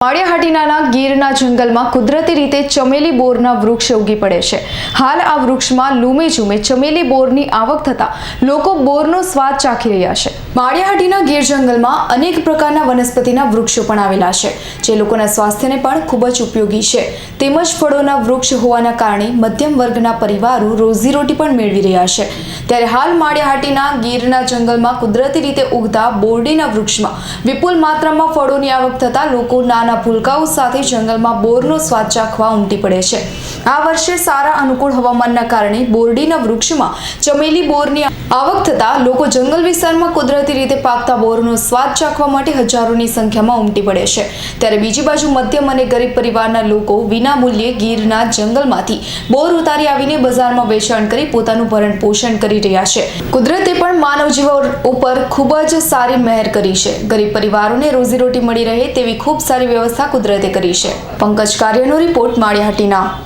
માળિયાહાટીના ગીરના જંગલમાં કુદરતી રીતે ચમેલી બોરના વૃક્ષ ઉગી પડે છે। હાલ આ વૃક્ષમાં લૂમે ઝૂમે ચમેલી બોરની આવક થતા લોકો બોરનો સ્વાદ ચાખી રહ્યા છે। માળિયાહાટીના ગીર જંગલમાં અનેક પ્રકારના વનસ્પતિના વૃક્ષો પણ આવેલા છે, જે લોકોના સ્વાસ્થ્યને પણ ખૂબ જ ઉપયોગી છે। તેમજ ફળોના વૃક્ષ હોવાના કારણે મધ્યમ વર્ગના પરિવારો રોજીરોટી પણ મેળવી રહ્યા છે। ત્યારે હાલ માળિયાહાટીના ગીરના જંગલમાં કુદરતી રીતે ઉગતા બોરડીના વૃક્ષમાં વિપુલ માત્રામાં ફળોની આવક થતા લોકો ભૂલકાઓ સાથે જંગલમાં બોરનો સ્વાદ ચાખવા ઉમટી પડે છે। આ વર્ષે સારા અનુકૂળ હવામાનના કારણે બોરડીના વૃક્ષમાં ચમેલી બોરની આવક થતા લોકો જંગલ વિસ્તારમાં કુદરતી રીતે પાકતા બોરનો સ્વાદ ચાખવા માટે હજારોની સંખ્યામાં ઉમટી પડે છે। ત્યારે બીજી બાજુ મધ્યમ અને ગરીબ પરિવારના લોકો વિના મૂલ્યે ગીરના જંગલમાંથી બોર ઉતારી આવીને બજારમાં વેચાણ કરી પોતાનું ભરણ પોષણ કરી રહ્યા છે। કુદરતે પણ માનવ જીવન ઉપર ખૂબ જ સારી મહેર કરી છે। ગરીબ પરિવારોને રોજીરોટી મળી રહે તેવી ખૂબ સારી વ્યવસ્થા કુદરતે કરી છે। પંકજ કાર્યનો રિપોર્ટ માળિયાહાટીના।